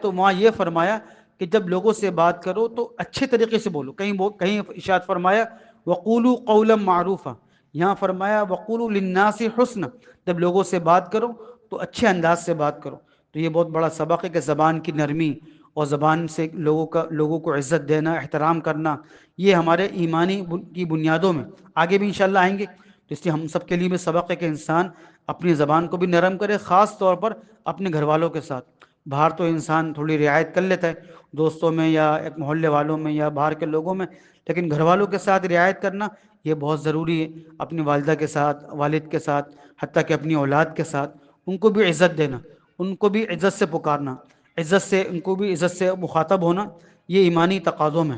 تو وہاں یہ فرمایا کہ جب لوگوں سے بات کرو تو اچھے طریقے سے بولو. کہیں ارشاد فرمایا وقولوا قولا معروفا، یہاں فرمایا وقولوا للناس حسنا، جب لوگوں سے بات کرو تو اچھے انداز سے بات کرو. تو یہ بہت بڑا سبق ہے کہ زبان کی نرمی اور زبان سے لوگوں کو عزت دینا، احترام کرنا، یہ ہمارے ایمانی کی بنیادوں میں آگے بھی انشاءاللہ آئیں گے. تو اس لیے ہم سب کے لیے بھی سبق ہے کہ انسان اپنی زبان کو بھی نرم کرے، خاص طور پر اپنے گھر والوں کے ساتھ. باہر تو انسان تھوڑی رعایت کر لیتا ہے دوستوں میں یا ایک محلے والوں میں یا باہر کے لوگوں میں، لیکن گھر والوں کے ساتھ رعایت کرنا یہ بہت ضروری ہے. اپنی والدہ کے ساتھ، والد کے ساتھ، حتیٰ کہ اپنی اولاد کے ساتھ ان کو بھی عزت دینا، ان کو بھی عزت سے پکارنا، عزت سے ان کو بھی عزت سے مخاطب ہونا، یہ ایمانی تقاضوں میں.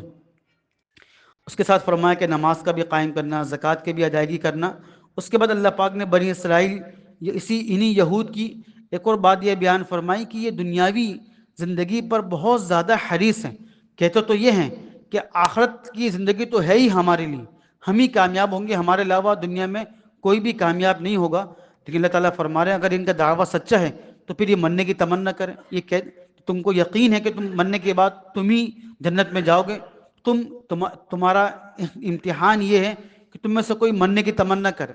اس کے ساتھ فرمایا کہ نماز کا بھی قائم کرنا، زکوٰۃ کی بھی ادائیگی کرنا. اس کے بعد اللہ پاک نے بنی اسرائیل انہی یہود کی ایک اور بات یہ بیان فرمائی کہ یہ دنیاوی زندگی پر بہت زیادہ حریص ہیں. کہتے تو یہ ہیں کہ آخرت کی زندگی تو ہے ہی ہمارے لیے، ہم ہی کامیاب ہوں گے، ہمارے علاوہ دنیا میں کوئی بھی کامیاب نہیں ہوگا. لیکن اللہ تعالیٰ فرما رہے ہیں اگر ان کا دعویٰ سچا ہے تو پھر یہ مرنے کی تمنا کریں. یہ تم کو یقین ہے کہ تم مرنے کے بعد تم ہی جنت میں جاؤ گے، تمہارا امتحان یہ ہے کہ تم میں سے کوئی مرنے کی تمنا کرے.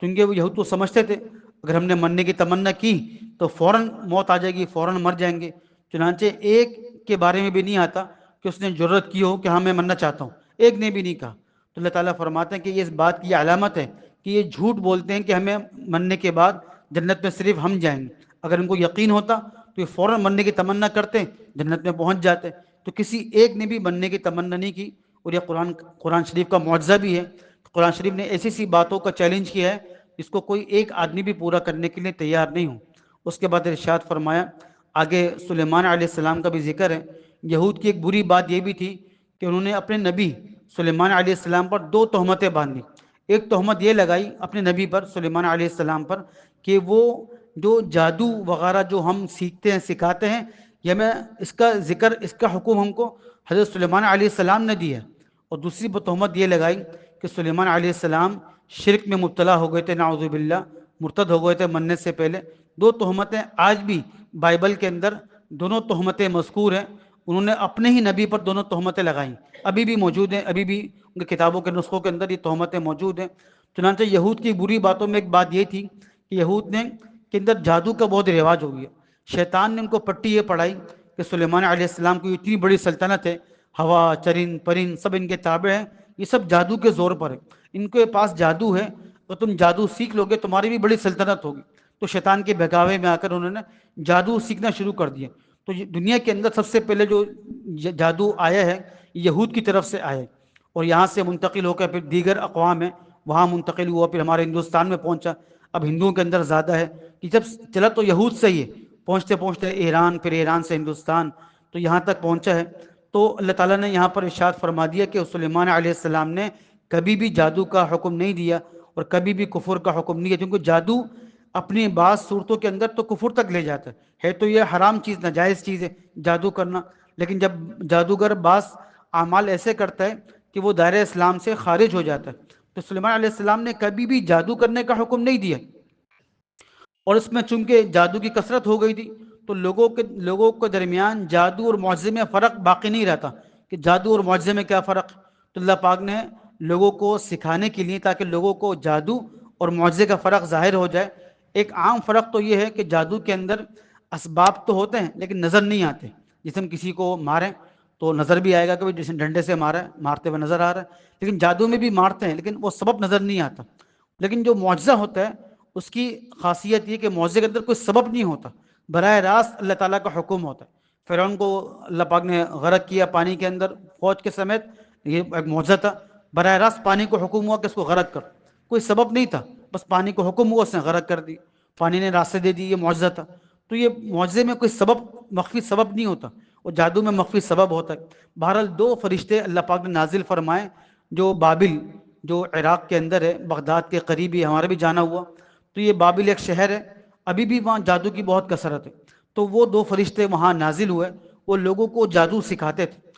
کیونکہ وہ یہود تو سمجھتے تھے اگر ہم نے مرنے کی تمنا کی تو فوراً موت آ جائے گی، فوراً مر جائیں گے. چنانچہ ایک کے بارے میں بھی نہیں آتا کہ اس نے جرت کی ہو کہ ہاں میں مرنا چاہتا ہوں، ایک نے بھی نہیں کہا. تو اللہ تعالیٰ فرماتے ہیں کہ یہ اس بات کی علامت ہے کہ یہ جھوٹ بولتے ہیں کہ ہمیں مرنے کے بعد جنت میں صرف ہم جائیں گے. اگر ان کو یقین ہوتا تو یہ فوراً مرنے کی تمنا کرتے، جنت میں پہنچ جاتے. تو کسی ایک نے بھی مرنے کی تمنا نہیں کی. اور یہ قرآن شریف کا معجزہ بھی ہے. قرآن شریف نے ایسی سی باتوں کا چیلنج کیا ہے جس کو کوئی ایک آدمی بھی پورا کرنے کے لیے تیار نہیں ہو. اس کے بعد ارشاد فرمایا آگے سلیمان علیہ السلام کا بھی ذکر ہے. یہود کی ایک بری بات یہ بھی تھی کہ انہوں نے اپنے نبی سلیمان علیہ السلام پر دو تہمتیں باندھی. ایک تہمت یہ لگائی اپنے نبی پر، سلیمان علیہ السلام پر، کہ وہ جو جادو وغیرہ جو ہم سیکھتے ہیں سکھاتے ہیں یہ ہمیں اس کا ذکر، اس کا حکم ہم کو حضرت سلیمان علیہ السلام نے دیا. اور دوسری تہمت یہ لگائی کہ سلیمان علیہ السلام شرک میں مبتلا ہو گئے تھے، نعوذ باللہ، مرتد ہو گئے تھے مرنے سے پہلے. دو تہمتیں آج بھی بائبل کے اندر دونوں تہمتیں مذکور ہیں. انہوں نے اپنے ہی نبی پر دونوں تہمتیں لگائیں، ابھی بھی موجود ہیں، ابھی بھی ان کی کتابوں کے نسخوں کے اندر یہ تہمتیں موجود ہیں. چنانچہ یہود کی بری باتوں میں ایک بات یہ تھی کہ یہود نے کے اندر جادو کا بہت رواج ہو گیا. شیطان نے ان کو پٹی یہ پڑھائی کہ سلیمان علیہ السلام کی اتنی بڑی سلطنت ہے، ہوا، چرند پرند سب ان کے تابع ہیں، یہ سب جادو کے زور پر ہے، ان کے پاس جادو ہے، تو تم جادو سیکھ لو گے تمہاری بھی بڑی سلطنت ہوگی. تو شیطان کے بہکاوے میں آ کر انہوں نے جادو سیکھنا شروع کر دیا. تو دنیا کے اندر سب سے پہلے جو جادو آیا ہے یہود کی طرف سے آیا ہے، اور یہاں سے منتقل ہو کر پھر دیگر اقوام ہیں وہاں منتقل ہوا، پھر ہمارے ہندوستان میں پہنچا. اب ہندوؤں کے اندر زیادہ ہے کہ جب چلا تو یہود سے ہی ہے، پہنچتے پہنچتے ایران، پھر ایران سے ہندوستان، تو یہاں تک پہنچا ہے. تو اللہ تعالیٰ نے یہاں پر ارشاد فرما دیا کہ سلیمان علیہ السلام نے کبھی بھی جادو کا حکم نہیں دیا اور کبھی بھی کفر کا حکم نہیں دیا، کیونکہ جادو اپنی بعض صورتوں کے اندر تو کفر تک لے جاتا ہے تو یہ حرام چیز، ناجائز چیز ہے جادو کرنا. لیکن جب جادوگر بعض اعمال ایسے کرتا ہے کہ وہ دائرہ اسلام سے خارج ہو جاتا ہے. تو سلیمان علیہ السلام نے کبھی بھی جادو کرنے کا حکم نہیں دیا. اور اس میں چونکہ جادو کی کثرت ہو گئی تھی تو لوگوں کے درمیان جادو اور معجزے میں فرق باقی نہیں رہتا کہ جادو اور معجزے میں کیا فرق. تو اللہ پاک نے لوگوں کو سکھانے کے لیے تاکہ لوگوں کو جادو اور معجزے کا فرق ظاہر ہو جائے. ایک عام فرق تو یہ ہے کہ جادو کے اندر اسباب تو ہوتے ہیں لیکن نظر نہیں آتے. جیسے ہم کسی کو ماریں تو نظر بھی آئے گا کہ جیسے ڈنڈے سے مارا ہے، مارتے ہوئے نظر آ رہا ہے، لیکن جادو میں بھی مارتے ہیں لیکن وہ سبب نظر نہیں آتا. لیکن جو معجزہ ہوتا ہے اس کی خاصیت یہ کہ معجزے کے اندر کوئی سبب نہیں ہوتا، براہ راست اللہ تعالیٰ کا حکم ہوتا ہے. فرعون کو اللہ پاک نے غرق کیا پانی کے اندر فوج کے سمیت، یہ ایک معجزہ تھا. براہ راست پانی کو حکم ہوا کہ اس کو غرق کر، کوئی سبب نہیں تھا، بس پانی کو حکم ہوا، اس نے غرق کر دی، پانی نے راستے دے دی، یہ معجزہ تھا. تو یہ معجزے میں کوئی سبب، مخفی سبب نہیں ہوتا، اور جادو میں مخفی سبب ہوتا ہے. بہرحال دو فرشتے اللہ پاک نے نازل فرمائے جو بابل، جو عراق کے اندر ہے، بغداد کے قریب ہی ہمارا بھی جانا ہوا. تو یہ بابل ایک شہر ہے، ابھی بھی وہاں جادو کی بہت کثرت ہے. تو وہ دو فرشتے وہاں نازل ہوئے، وہ لوگوں کو جادو سکھاتے تھے.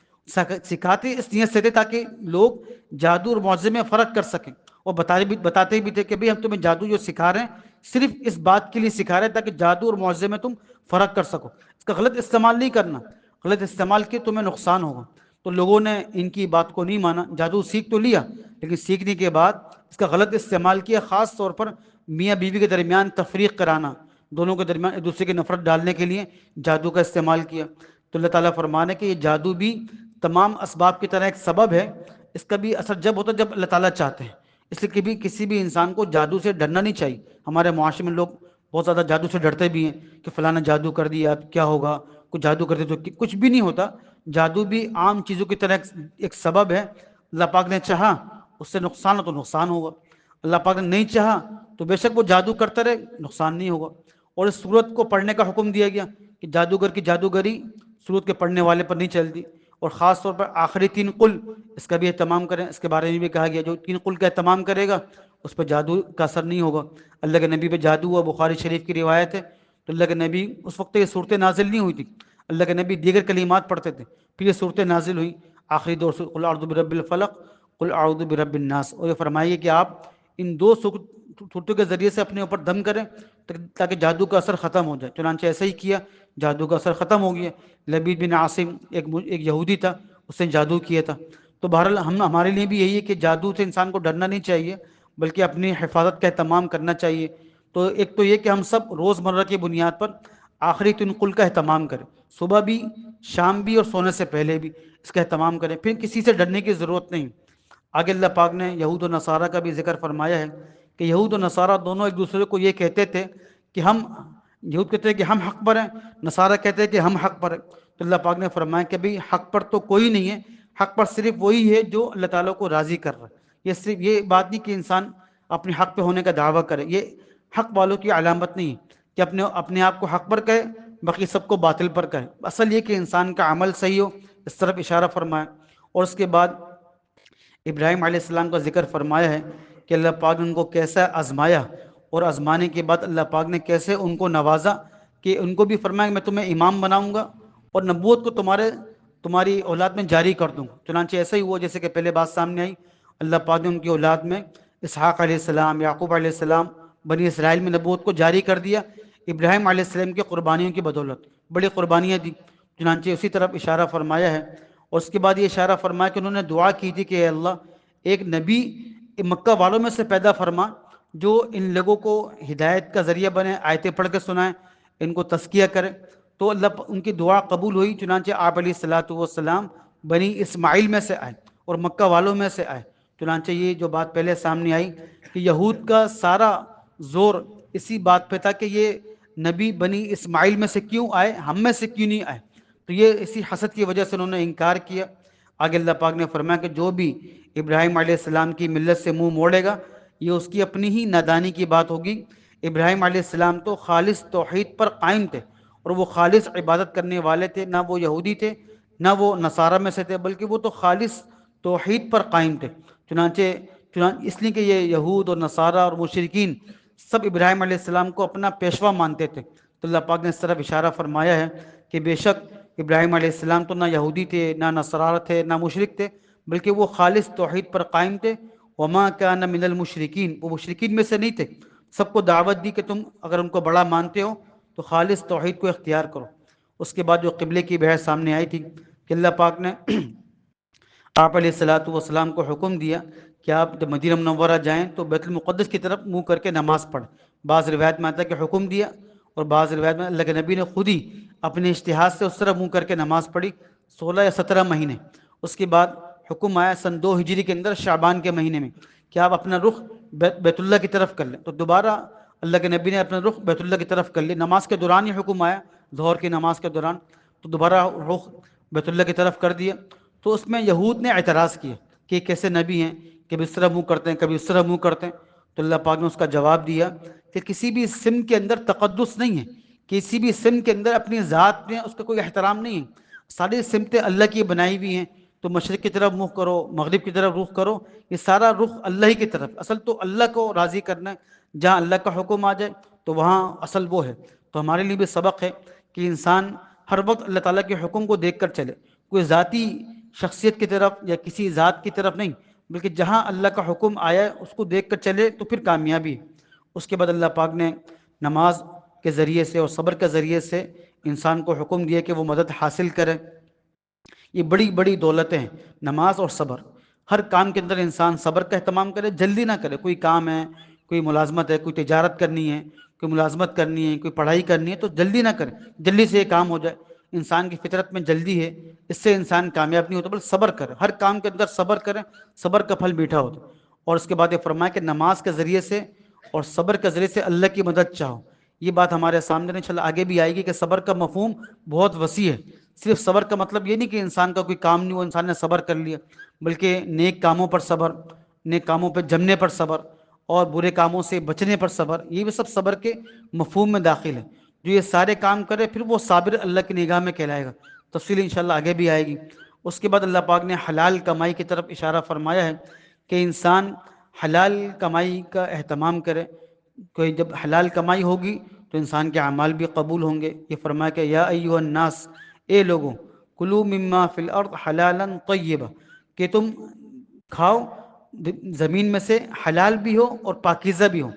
سکھاتے اس نیت سے تھے تاکہ لوگ جادو اور معجزے میں فرق کر سکیں، اور بتاتے بھی تھے کہ بھئی ہم تمہیں جادو جو سکھا رہے ہیں صرف اس بات کے لیے سکھا رہے ہیں تاکہ جادو اور معجزے میں تم فرق کر سکو. اس کا غلط استعمال نہیں کرنا، غلط استعمال کے تمہیں نقصان ہوگا۔ تو لوگوں نے ان کی بات کو نہیں مانا، جادو سیکھ تو لیا لیکن سیکھنے کے بعد اس کا غلط استعمال کیا، خاص طور پر میاں بیوی کے درمیان تفریق کرانا، دونوں کے درمیان ایک دوسرے کی نفرت ڈالنے کے لیے جادو کا استعمال کیا۔ تو اللہ تعالیٰ فرمانے کہ یہ جادو بھی تمام اسباب کی طرح ایک سبب ہے، اس کا بھی اثر جب ہوتا ہے جب اللہ تعالیٰ چاہتے ہیں، اس لیے کہ بھی کسی بھی انسان کو جادو سے ڈرنا نہیں چاہیے۔ ہمارے معاشرے میں لوگ بہت زیادہ جادو سے ڈرتے بھی ہیں کہ فلانا جادو کر دیا اب کیا ہوگا، کچھ جادو کر دے تو کچھ بھی نہیں ہوتا۔ جادو بھی عام چیزوں کی طرح ایک سبب ہے، اللہ پاک نے چاہا اس سے نقصان ہو تو نقصان ہوگا، اللہ پاک نے نہیں چاہا تو بے شک وہ جادو کرتا رہے، نقصان نہیں ہوگا۔ اور اس صورت کو پڑھنے کا حکم دیا گیا کہ جادوگر کی جادوگری صورت کے پڑھنے والے پر نہیں چلتی، اور خاص طور پر آخری 3 قل اس کا بھی اہتمام کریں، اس کے بارے میں بھی کہا گیا جو 3 قل کا اہتمام کرے گا اس پہ جادو کا اثر نہیں ہوگا۔ اللہ کے نبی پہ جادو ہوا، بخاری شریف کی روایت ہے، تو اللہ کے نبی اس وقت یہ صورتیں نازل نہیں ہوئی تھی، اللہ کے نبی دیگر کلمات پڑھتے تھے، پھر یہ صورتیں نازل ہوئی آخری دور سے، قل اعوذ برب الفلق قل اعوذ برب الناس، اور یہ فرمائیے کہ آپ ان 2 صورتوں کے ذریعے سے اپنے اوپر دم کریں تاکہ جادو کا اثر ختم ہو جائے۔ چنانچہ ایسا ہی کیا، جادو کا اثر ختم ہو گیا۔ لبید بن عاصم ایک یہودی تھا، اس نے جادو کیا تھا۔ تو بہرحال ہمارے لیے بھی یہی ہے کہ جادو سے انسان کو ڈرنا نہیں چاہیے بلکہ اپنی حفاظت کا اہتمام کرنا چاہیے۔ تو ایک تو یہ کہ ہم سب روزمرہ کی بنیاد پر آخری 3 قل کا اہتمام کریں، صبح بھی، شام بھی، اور سونے سے پہلے بھی اس کا اہتمام کریں، پھر کسی سے ڈرنے کی ضرورت نہیں۔ آگے اللہ پاک نے یہود و نصارہ کا بھی ذکر فرمایا ہے کہ یہود و نصارہ دونوں ایک دوسرے کو یہ کہتے تھے کہ یہود کہتے ہیں کہ ہم حق پر ہیں، نصارہ کہتے ہیں کہ ہم حق پر ہیں۔ تو اللہ پاک نے فرمایا کہ بھئی حق پر تو کوئی نہیں ہے، حق پر صرف وہی ہے جو اللہ تعالیٰ کو راضی کر رہا ہے۔ یہ صرف یہ بات نہیں کہ انسان اپنے حق پہ ہونے کا دعویٰ کرے، یہ حق والوں کی علامت نہیں ہے کہ اپنے آپ کو حق پر کہے باقی سب کو باطل پر کہے۔ اصل یہ کہ انسان کا عمل صحیح ہو، اس طرف اشارہ فرمایا۔ اور اس کے بعد ابراہیم علیہ السلام کا ذکر فرمایا ہے کہ اللہ پاک نے ان کو کیسا آزمایا، اور آزمانے کے بعد اللہ پاک نے کیسے ان کو نوازا کہ ان کو بھی فرمایا کہ میں تمہیں امام بناؤں گا اور نبوت کو تمہاری اولاد میں جاری کر دوں گا۔ چنانچہ ایسا ہی ہوا جیسے کہ پہلے بات سامنے آئی، اللہ پاک نے ان کی اولاد میں اسحاق علیہ السلام، یعقوب علیہ السلام، بنی اسرائیل میں نبوت کو جاری کر دیا ابراہیم علیہ السلام کی قربانیوں کی بدولت، بڑی قربانیاں دی۔ چنانچہ اسی طرف اشارہ فرمایا ہے، اور اس کے بعد یہ اشارہ فرمایا کہ انہوں نے دعا کی تھی کہ اے اللہ ایک نبی مکہ والوں میں سے پیدا فرما جو ان لوگوں کو ہدایت کا ذریعہ بنے، آیتیں پڑھ کے سنائیں، ان کو تزکیہ کرے۔ تو اللہ ان کی دعا قبول ہوئی، چنانچہ آپ علیہ الصلاۃ والسلام بنی اسماعیل میں سے آئے اور مکہ والوں میں سے آئے۔ چنانچہ یہ جو بات پہلے سامنے آئی کہ یہود کا سارا زور اسی بات پہ تھا کہ یہ نبی بنی اسماعیل میں سے کیوں آئے، ہم میں سے کیوں نہیں آئے، تو یہ اسی حسد کی وجہ سے انہوں نے انکار کیا۔ آگے اللہ پاک نے فرمایا کہ جو بھی ابراہیم علیہ السلام کی ملت سے منہ موڑے گا یہ اس کی اپنی ہی نادانی کی بات ہوگی۔ ابراہیم علیہ السلام تو خالص توحید پر قائم تھے اور وہ خالص عبادت کرنے والے تھے، نہ وہ یہودی تھے نہ وہ نصارہ میں سے تھے، بلکہ وہ تو خالص توحید پر قائم تھے۔ چنانچہ اس لیے کہ یہ یہود اور نصارہ اور مشرکین سب ابراہیم علیہ السلام کو اپنا پیشوا مانتے تھے، تو اللہ پاک نے اس طرف اشارہ فرمایا ہے کہ بے شک ابراہیم علیہ السلام تو نہ یہودی تھے نہ نصارہ تھے نہ مشرک تھے، بلکہ وہ خالص توحید پر قائم تھے۔ وما کان من المشرکین، وہ مشرکین میں سے نہیں تھے، سب کو دعوت دی کہ تم اگر ان کو بڑا مانتے ہو تو خالص توحید کو اختیار کرو۔ اس کے بعد جو قبلے کی بحث سامنے آئی تھی کہ اللہ پاک نے آپ علیہ الصلاۃ والسلام کو حکم دیا کہ آپ جب مدینہ منورہ جائیں تو بیت المقدس کی طرف منہ کر کے نماز پڑھیں۔ بعض روایت میں آتا ہے کہ حکم دیا، اور بعض روایت میں اللہ کے نبی نے خود ہی اپنے اشتہاد سے اس طرح منہ کر کے نماز پڑھی 16 یا 17 مہینے۔ اس کے بعد حکم آیا سن 2 ہجری کے اندر شعبان کے مہینے میں کہ آپ اپنا رخ بیت اللہ کی طرف کر لیں، تو دوبارہ اللہ کے نبی نے اپنا رخ بیت اللہ کی طرف کر لی۔ نماز کے دوران یہ حکم آیا، ظہر کی نماز کے دوران، تو دوبارہ رخ بیت اللہ کی طرف کر دیا۔ تو اس میں یہود نے اعتراض کیا کہ کیسے نبی ہیں، کبھی اس طرح منہ کرتے ہیں کبھی اس طرح منہ کرتے ہیں۔ تو اللہ پاک نے اس کا جواب دیا کہ کسی بھی سمت کے اندر تقدس نہیں ہے، کسی بھی سمت کے اندر اپنی ذات میں اس کا کوئی احترام نہیں ہے، ساری سمتیں اللہ کی بنائی ہوئی ہیں، تو مشرق کی طرف منہ کرو، مغرب کی طرف رخ کرو، یہ سارا رخ اللہ ہی کی طرف۔ اصل تو اللہ کو راضی کرنا ہے، جہاں اللہ کا حکم آ جائے تو وہاں اصل وہ ہے۔ تو ہمارے لیے بھی سبق ہے کہ انسان ہر وقت اللہ تعالیٰ کے حکم کو دیکھ کر چلے، کوئی ذاتی شخصیت کی طرف یا کسی ذات کی طرف نہیں، بلکہ جہاں اللہ کا حکم آیا ہے اس کو دیکھ کر چلے تو پھر کامیابی ہے۔ اس کے بعد اللہ پاک نے نماز کے ذریعے سے اور صبر کے ذریعے سے انسان کو حکم دیا کہ وہ مدد حاصل کرے۔ یہ بڑی بڑی دولتیں ہیں، نماز اور صبر۔ ہر کام کے اندر انسان صبر کا اہتمام کرے، جلدی نہ کرے۔ کوئی کام ہے، کوئی ملازمت ہے، کوئی تجارت کرنی ہے، کوئی ملازمت کرنی ہے، کوئی پڑھائی کرنی ہے، تو جلدی نہ کرے، جلدی سے یہ کام ہو جائے۔ انسان کی فطرت میں جلدی ہے، اس سے انسان کامیاب نہیں ہوتا، بلکہ صبر کرے، ہر کام کے اندر صبر کرے، صبر کا پھل میٹھا ہوتا ہے۔ اور اس کے بعد یہ فرمایا کہ نماز کے ذریعے سے اور صبر کے ذریعے سے اللہ کی مدد چاہو۔ یہ بات ہمارے سامنے انشاءاللہ آگے بھی آئے گی کہ صبر کا مفہوم بہت وسیع ہے۔ صرف صبر کا مطلب یہ نہیں کہ انسان کا کوئی کام نہیں، وہ انسان نے صبر کر لیا، بلکہ نیک کاموں پر صبر، نیک کاموں پہ جمنے پر صبر، اور برے کاموں سے بچنے پر صبر، یہ بھی سب صبر کے مفہوم میں داخل ہے۔ جو یہ سارے کام کرے پھر وہ صابر اللہ کی نگاہ میں کہلائے گا۔ تفصیل انشاءاللہ آگے بھی آئے گی۔ اس کے بعد اللہ پاک نے حلال کمائی کی طرف اشارہ فرمایا ہے کہ انسان حلال کمائی کا اہتمام کرے۔ کوئی جب حلال کمائی ہوگی تو انسان کے اعمال بھی قبول ہوں گے۔ یہ فرمایا کہ یا ایھا الناس، اے لوگوں، کلوا مما فی الارض حلالا طیبا، کہ تم کھاؤ زمین میں سے حلال بھی ہو اور پاکیزہ بھی ہو۔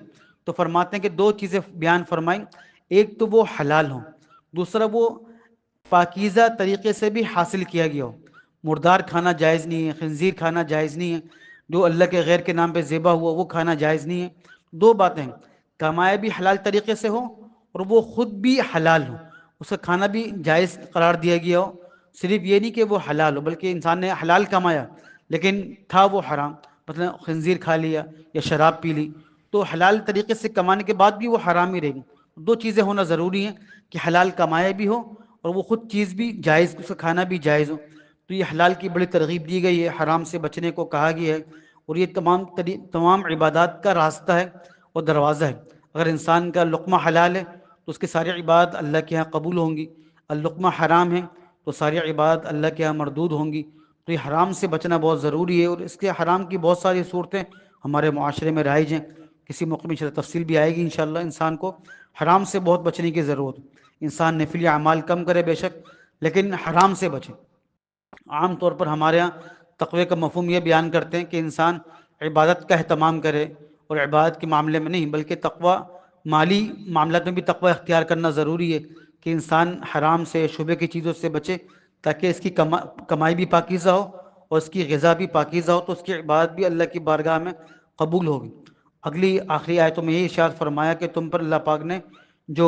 تو فرماتے ہیں کہ دو چیزیں بیان فرمائیں، ایک تو وہ حلال ہو، دوسرا وہ پاکیزہ طریقے سے بھی حاصل کیا گیا ہو۔ مردار کھانا جائز نہیں ہے، خنزیر کھانا جائز نہیں ہے، جو اللہ کے غیر کے نام پہ ذبح ہوا وہ کھانا جائز نہیں ہے۔ دو باتیں، کمایا بھی حلال طریقے سے ہو اور وہ خود بھی حلال ہو، اس کا کھانا بھی جائز قرار دیا گیا ہو۔ صرف یہ نہیں کہ وہ حلال ہو، بلکہ انسان نے حلال کمایا لیکن تھا وہ حرام، مثلا خنزیر کھا لیا یا شراب پی لی، تو حلال طریقے سے کمانے کے بعد بھی وہ حرام ہی رہے گی۔ دو چیزیں ہونا ضروری ہیں کہ حلال کمایا بھی ہو اور وہ خود چیز بھی جائز، اس کا کھانا بھی جائز ہو۔ تو یہ حلال کی بڑی ترغیب دی گئی ہے، حرام سے بچنے کو کہا گیا ہے، اور یہ تمام عبادات کا راستہ ہے اور دروازہ ہے۔ اگر انسان کا لقمہ حلال ہے تو اس کی ساری عبادت اللہ کے ہاں قبول ہوں گی، اللقمہ حرام ہے تو ساری عبادت اللہ کے ہاں مردود ہوں گی۔ تو یہ حرام سے بچنا بہت ضروری ہے، اور اس کے حرام کی بہت ساری صورتیں ہمارے معاشرے میں رائج ہیں۔ کسی موقع میں تفصیل بھی آئے گی انشاءاللہ۔ انسان کو حرام سے بہت بچنے کی ضرورت ہے۔ انسان نفلی اعمال کم کرے بے شک، لیکن حرام سے بچے۔ عام طور پر ہمارے ہاں تقوی کا مفہوم یہ بیان کرتے ہیں کہ انسان عبادت کا اہتمام کرے، اور عبادت کے معاملے میں نہیں بلکہ تقوی، مالی معاملات میں بھی تقوی اختیار کرنا ضروری ہے کہ انسان حرام سے، شبہ کی چیزوں سے بچے، تاکہ اس کی کمائی بھی پاکیزہ ہو اور اس کی غذا بھی پاکیزہ ہو، تو اس کی عبادت بھی اللہ کی بارگاہ میں قبول ہوگی۔ اگلی آخری آیتوں میں یہ ارشاد فرمایا کہ تم پر اللہ پاک نے جو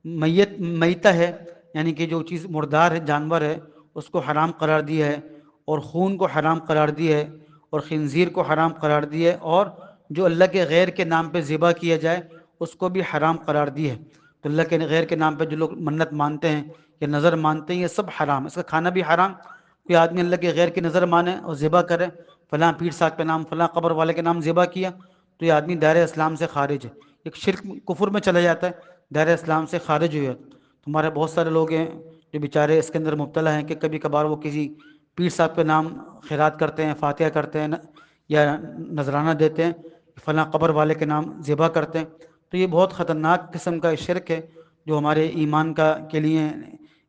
میتہ ہے، یعنی کہ جو چیز مردار ہے، جانور ہے، اس کو حرام قرار دیا ہے، اور خون کو حرام قرار دیا ہے، اور خنزیر کو حرام قرار دیا ہے، اور جو اللہ کے غیر کے نام پہ ذبح کیا جائے اس کو بھی حرام قرار دیا ہے۔ تو اللہ کے غیر کے نام پہ جو لوگ منت مانتے ہیں یا نظر مانتے ہیں، یہ سب حرام، اس کا کھانا بھی حرام۔ کوئی آدمی اللہ کے غیر کی نظر مانے اور ذبح کرے، فلاں پیر صاحب کے نام، فلاں قبر والے کے نام ذبح کیا، تو یہ آدمی دائرہ اسلام سے خارج ہے، ایک شرک کفر میں چلا جاتا ہے، دائرہ اسلام سے خارج ہوئے۔ تمہارے بہت سارے لوگ ہیں جو بیچارے اس کے اندر مبتلا ہیں کہ کبھی کبھار وہ کسی پیر صاحب کے نام خیرات کرتے ہیں، فاتحہ کرتے ہیں، یا نذرانہ دیتے ہیں، فلاں قبر والے کے نام ذبح کرتے ہیں۔ تو یہ بہت خطرناک قسم کا شرک ہے جو ہمارے ایمان کے لیے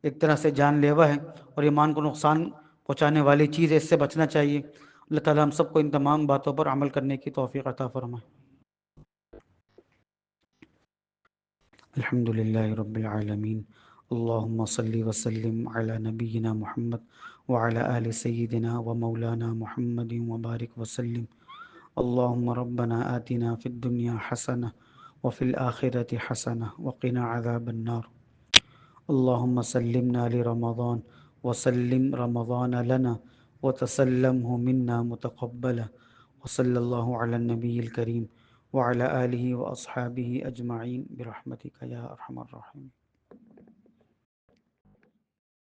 ایک طرح سے جان لیوا ہے، اور ایمان کو نقصان پہنچانے والی چیز ہے، اس سے بچنا چاہیے۔ اللہ تعالیٰ ہم سب کو ان تمام باتوں پر عمل کرنے کی توفیق عطا فرمائے۔ الحمد للہ رب العالمین، اللہم صلی وسلم علی نبینا محمد وعلی آل سیدنا و مولانا محمد وبارک وسلم۔ اللہم ربنا آتنا فی الدنیا حسنہ وفی الآخرۃ حسنہ وقنا عذاب النار۔ اللہم سلمنا لرمضان وسلم رمضان لنا وتسلمہ منا متقبلا، وصلی اللہ علی النبی الکریم وعلی آلہ واصحابہ اجمعین برحمتک یا ارحم الراحمین۔